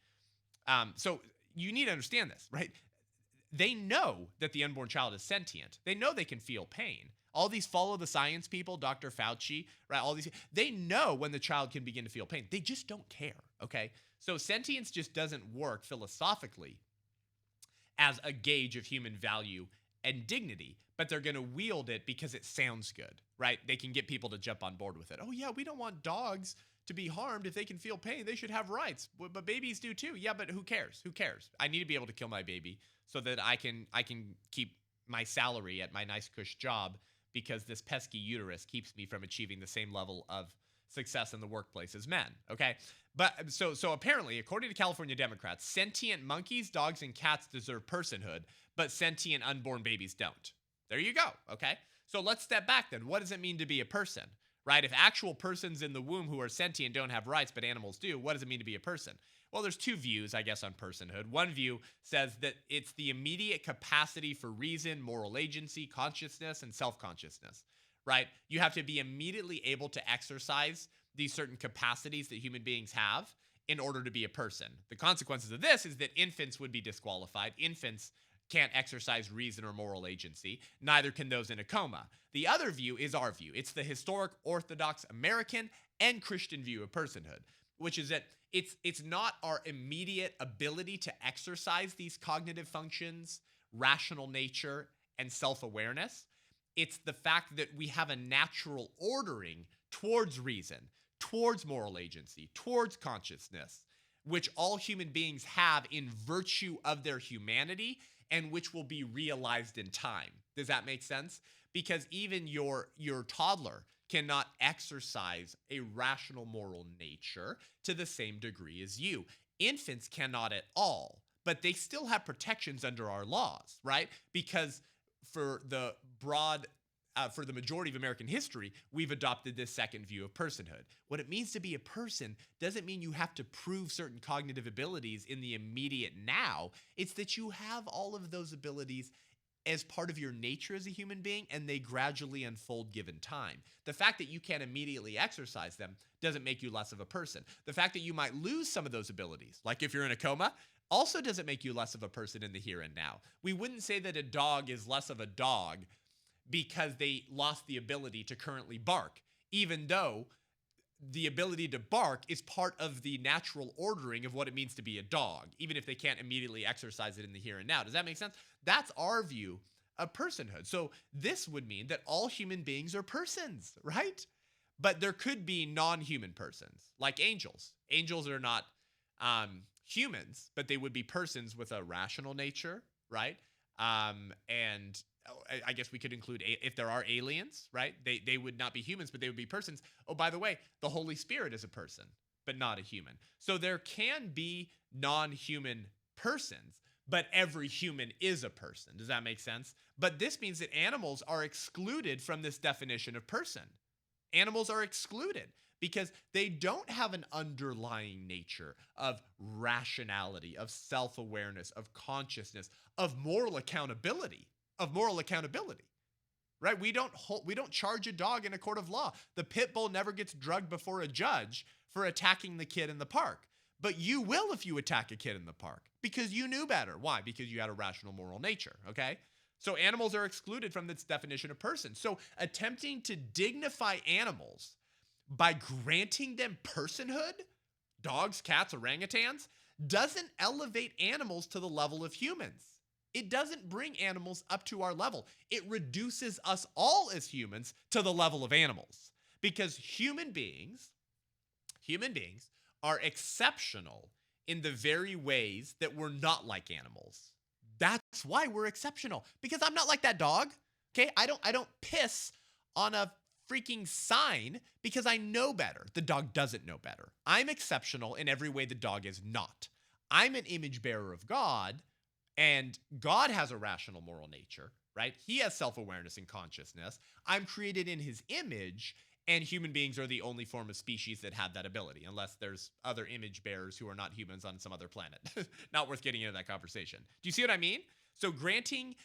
So you need to understand this, right? They know that the unborn child is sentient. They know they can feel pain. All these follow the science people, Dr. Fauci, right? All these, they know when the child can begin to feel pain. They just don't care, okay? So sentience just doesn't work philosophically as a gauge of human value and dignity, but they're going to wield it because it sounds good, right? They can get people to jump on board with it. Oh yeah, we don't want dogs to be harmed. If they can feel pain, they should have rights. But babies do too. Yeah, but who cares? Who cares? I need to be able to kill my baby so that I can keep my salary at my nice cush job, because this pesky uterus keeps me from achieving the same level of success in the workplace as men, okay? But so apparently, according to California Democrats, sentient monkeys, dogs, and cats deserve personhood, but sentient unborn babies don't. There you go, okay? So let's step back then. What does it mean to be a person, right? If actual persons in the womb who are sentient don't have rights, but animals do, what does it mean to be a person? Well, there's two views, I guess, on personhood. One view says that it's the immediate capacity for reason, moral agency, consciousness, and self-consciousness, right? You have to be immediately able to exercise these certain capacities that human beings have in order to be a person. The consequences of this is that infants would be disqualified. Infants can't exercise reason or moral agency. Neither can those in a coma. The other view is our view. It's the historic Orthodox American and Christian view of personhood, which is that it's not our immediate ability to exercise these cognitive functions, rational nature, and self-awareness. It's the fact that we have a natural ordering towards reason, towards moral agency, towards consciousness, which all human beings have in virtue of their humanity and which will be realized in time. Does that make sense? Because even your toddler cannot exercise a rational moral nature to the same degree as you. Infants cannot at all, but they still have protections under our laws, right? Because for the majority of American history, we've adopted this second view of personhood. What it means to be a person doesn't mean you have to prove certain cognitive abilities in the immediate now. It's that you have all of those abilities as part of your nature as a human being, and they gradually unfold given time. The fact that you can't immediately exercise them doesn't make you less of a person. The fact that you might lose some of those abilities, like if you're in a coma, also doesn't make you less of a person in the here and now. We wouldn't say that a dog is less of a dog because they lost the ability to currently bark, even though the ability to bark is part of the natural ordering of what it means to be a dog, even if they can't immediately exercise it in the here and now. Does that make sense? That's our view of personhood. So this would mean that all human beings are persons, right? But there could be non-human persons, like angels. Angels are not humans, but they would be persons with a rational nature, right? And I guess we could include, if there are aliens, right? They would not be humans, but they would be persons. Oh, by the way, the Holy Spirit is a person, but not a human. So there can be non-human persons, but every human is a person. Does that make sense? But this means that animals are excluded from this definition of person. Animals are excluded because they don't have an underlying nature of rationality, of self-awareness, of consciousness, of moral accountability, right? We don't charge a dog in a court of law. The pit bull never gets drugged before a judge for attacking the kid in the park. But you will if you attack a kid in the park because you knew better. Why? Because you had a rational moral nature, okay? So animals are excluded from this definition of person. So attempting to dignify animals by granting them personhood, dogs, cats, orangutans, doesn't elevate animals to the level of humans. It doesn't bring animals up to our level. It reduces us all as humans to the level of animals because human beings are exceptional in the very ways that we're not like animals. That's why we're exceptional, because I'm not like that dog. Okay? I don't piss on a freaking sign because I know better. The dog doesn't know better. I'm exceptional in every way the dog is not. I'm an image bearer of God, and God has a rational moral nature, right? He has self-awareness and consciousness. I'm created in his image, and human beings are the only form of species that have that ability, unless there's other image bearers who are not humans on some other planet. Not worth getting into that conversation. Do you see what I mean? So granting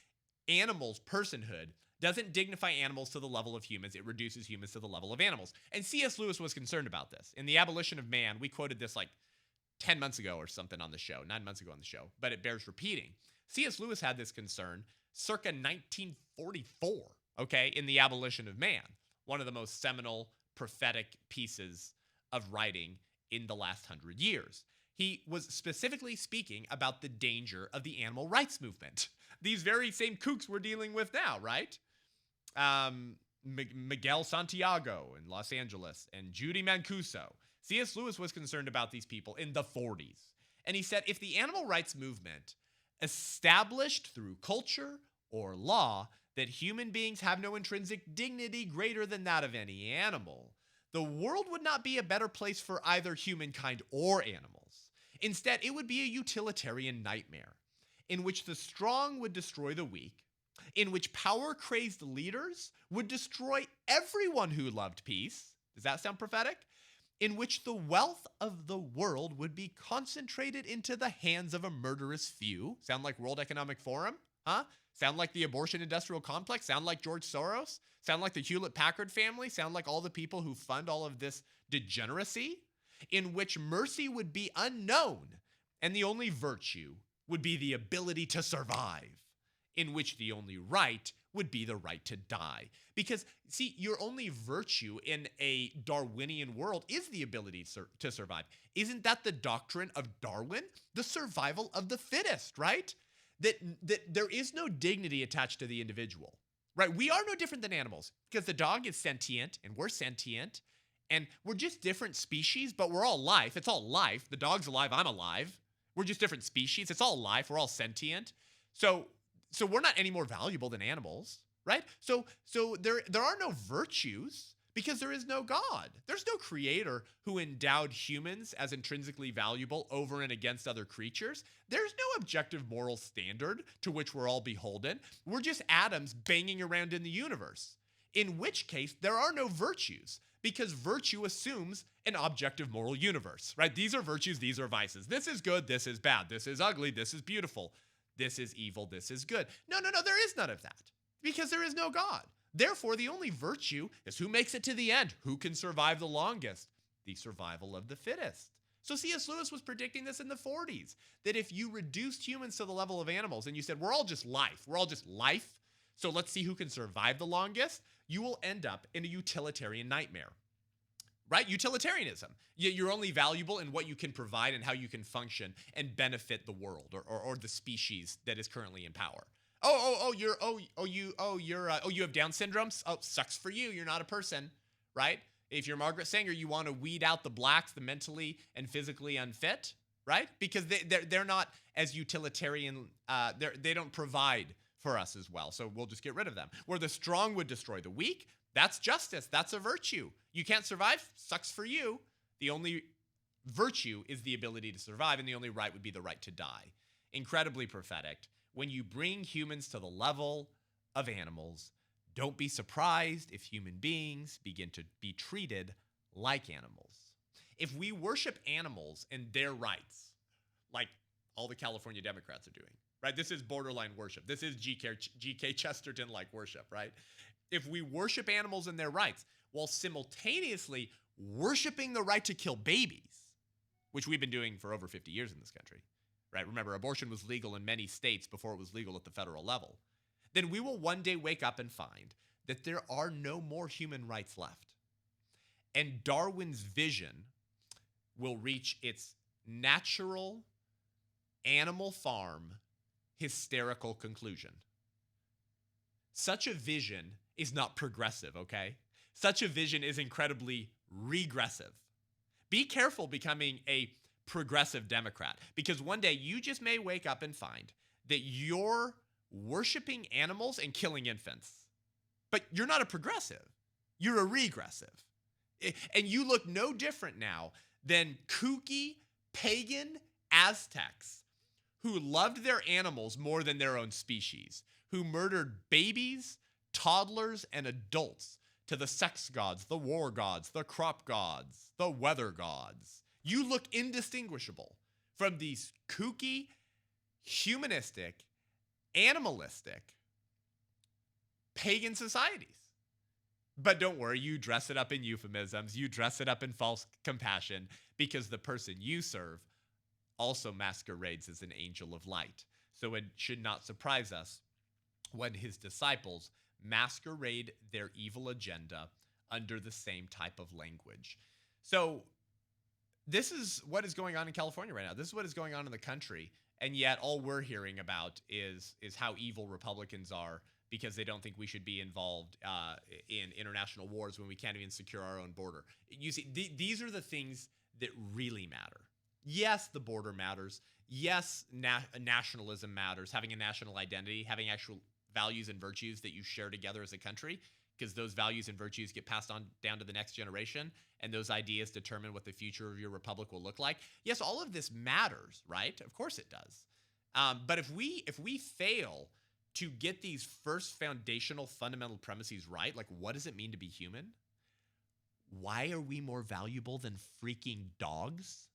animals personhood doesn't dignify animals to the level of humans. It reduces humans to the level of animals. And C.S. Lewis was concerned about this. In The Abolition of Man, we quoted this like 10 months ago or something on the show, 9 months ago on the show, but it bears repeating. C.S. Lewis had this concern circa 1944, okay, in The Abolition of Man, one of the most seminal prophetic pieces of writing in the last 100 years. He was specifically speaking about the danger of the animal rights movement. These very same kooks we're dealing with now, right? Miguel Santiago in Los Angeles and Judy Mancuso. C.S. Lewis was concerned about these people in the 40s. And he said, if the animal rights movement established through culture or law that human beings have no intrinsic dignity greater than that of any animal, the world would not be a better place for either humankind or animals. Instead, it would be a utilitarian nightmare in which the strong would destroy the weak, in which power-crazed leaders would destroy everyone who loved peace. Does that sound prophetic? In which the wealth of the world would be concentrated into the hands of a murderous few. Sound like World Economic Forum? Huh? Sound like the abortion industrial complex? Sound like George Soros? Sound like the Hewlett-Packard family? Sound like all the people who fund all of this degeneracy? In which mercy would be unknown, and the only virtue would be the ability to survive, in which the only right would be the right to die. Because, see, your only virtue in a Darwinian world is the ability to survive. Isn't that the doctrine of Darwin? The survival of the fittest, right? That there is no dignity attached to the individual, right? We are no different than animals because the dog is sentient and we're sentient and we're just different species, but we're all life. It's all life. The dog's alive. I'm alive. We're just different species. It's all life. We're all sentient. So we're not any more valuable than animals, right? So there are no virtues because there is no God. There's no creator who endowed humans as intrinsically valuable over and against other creatures. There's no objective moral standard to which we're all beholden. We're just atoms banging around in the universe, in which case there are no virtues because virtue assumes an objective moral universe, right? These are virtues, these are vices. This is good, this is bad. This is ugly, this is beautiful. This is evil, this is good. No, there is none of that because there is no God. Therefore, the only virtue is who makes it to the end, who can survive the longest, the survival of the fittest. So C.S. Lewis was predicting this in the 40s, that if you reduced humans to the level of animals and you said, we're all just life, so let's see who can survive the longest, you will end up in a utilitarian nightmare. Right? Utilitarianism. You're only valuable in what you can provide and how you can function and benefit the world or the species that is currently in power. You have Down syndrome? Oh, sucks for you. You're not a person, right? If you're Margaret Sanger, you want to weed out the blacks, the mentally and physically unfit, right? Because they're not as utilitarian. They don't provide for us as well. So we'll just get rid of them. Where the strong would destroy the weak, that's justice. That's a virtue. You can't survive? Sucks for you. The only virtue is the ability to survive, and the only right would be the right to die. Incredibly prophetic. When you bring humans to the level of animals, don't be surprised if human beings begin to be treated like animals. If we worship animals and their rights, like all the California Democrats are doing, right? This is borderline worship. This is G.K. Chesterton-like worship, right? If we worship animals and their rights while simultaneously worshiping the right to kill babies, which we've been doing for over 50 years in this country, right? Remember, abortion was legal in many states before it was legal at the federal level. Then we will one day wake up and find that there are no more human rights left. And Darwin's vision will reach its natural animal farm hysterical conclusion. Such a vision is not progressive, okay? Such a vision is incredibly regressive. Be careful becoming a progressive Democrat, because one day you just may wake up and find that you're worshiping animals and killing infants. But you're not a progressive. You're a regressive. And you look no different now than kooky pagan Aztecs who loved their animals more than their own species, who murdered babies, toddlers, and adults to the sex gods, the war gods, the crop gods, the weather gods. You look indistinguishable from these kooky, humanistic, animalistic, pagan societies. But don't worry, you dress it up in euphemisms, you dress it up in false compassion, because the person you serve also masquerades as an angel of light. So it should not surprise us when his disciples masquerade their evil agenda under the same type of language. So this is what is going on in California right now. This is what is going on in the country. And yet all we're hearing about is how evil Republicans are, because they don't think we should be involved in international wars when we can't even secure our own border. You see, these are the things that really matter. Yes, the border matters. Yes, nationalism matters, having a national identity, having actual values and virtues that you share together as a country, because those values and virtues get passed on down to the next generation, and those ideas determine what the future of your republic will look like. Yes, all of this matters, right? Of course it does. But if we fail to get these first foundational fundamental premises right, like what does it mean to be human? Why are we more valuable than freaking dogs?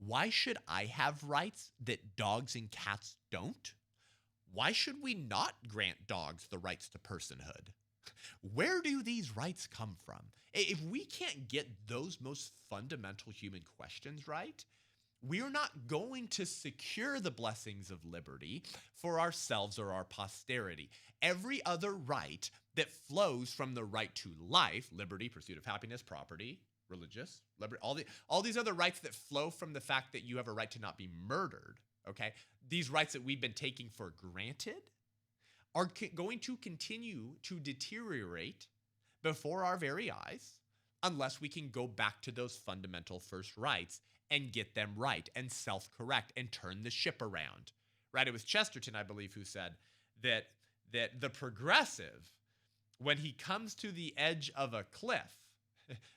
Why should I have rights that dogs and cats don't? Why should we not grant dogs the rights to personhood? Where do these rights come from? If we can't get those most fundamental human questions right, we are not going to secure the blessings of liberty for ourselves or our posterity. Every other right that flows from the right to life, liberty, pursuit of happiness, property, religious, liberty, all these other rights that flow from the fact that you have a right to not be murdered, okay? These rights that we've been taking for granted are going to continue to deteriorate before our very eyes unless we can go back to those fundamental first rights and get them right and self-correct and turn the ship around, right? It was Chesterton, I believe, who said that the progressive, when he comes to the edge of a cliff,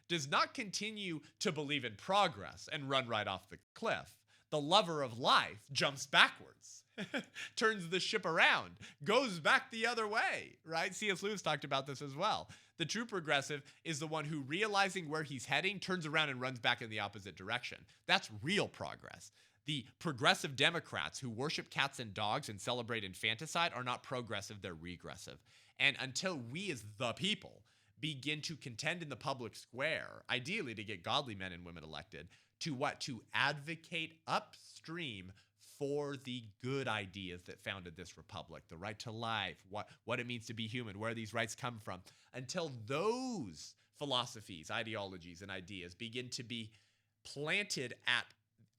does not continue to believe in progress and run right off the cliff. The lover of life jumps backwards, turns the ship around, goes back the other way, right? C.S. Lewis talked about this as well. The true progressive is the one who, realizing where he's heading, turns around and runs back in the opposite direction. That's real progress. The progressive Democrats who worship cats and dogs and celebrate infanticide are not progressive, they're regressive. And until we as the people begin to contend in the public square, ideally to get godly men and women elected, to what? To advocate upstream for the good ideas that founded this republic, the right to life, what it means to be human, where these rights come from. Until those philosophies, ideologies, and ideas begin to be planted at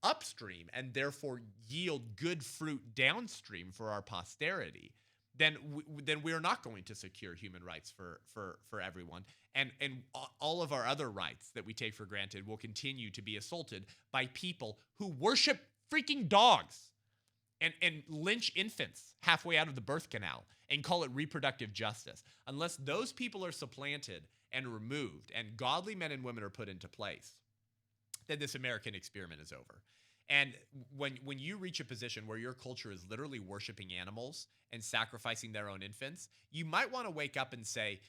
upstream and therefore yield good fruit downstream for our posterity, then we are not going to secure human rights for everyone. And all of our other rights that we take for granted will continue to be assaulted by people who worship freaking dogs and lynch infants halfway out of the birth canal and call it reproductive justice. Unless those people are supplanted and removed and godly men and women are put into place, then this American experiment is over. And when you reach a position where your culture is literally worshiping animals and sacrificing their own infants, you might want to wake up and say,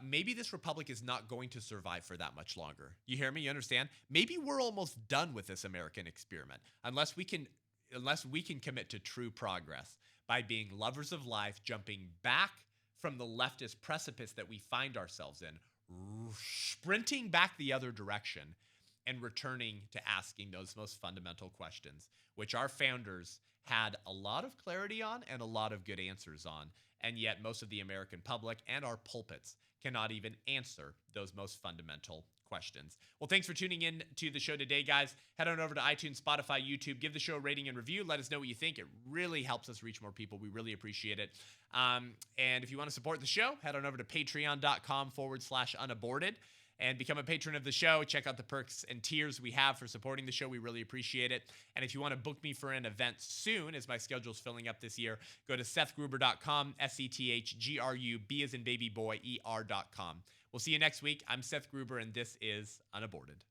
maybe this republic is not going to survive for that much longer. You hear me? You understand? Maybe we're almost done with this American experiment unless we can commit to true progress by being lovers of life, jumping back from the leftist precipice that we find ourselves in, sprinting back the other direction, and returning to asking those most fundamental questions, which our founders had a lot of clarity on and a lot of good answers on. And yet most of the American public and our pulpits cannot even answer those most fundamental questions. Well, thanks for tuning in to the show today, guys. Head on over to iTunes, Spotify, YouTube. Give the show a rating and review. Let us know what you think. It really helps us reach more people. We really appreciate it. And if you want to support the show, head on over to patreon.com/unaborted and become a patron of the show. Check out the perks and tiers we have for supporting the show. We really appreciate it. And if you want to book me for an event soon, as my schedule's filling up this year, go to sethgruber.com, SETHGRUB as in baby boy, ER.com. We'll see you next week. I'm Seth Gruber, and this is UnAborted.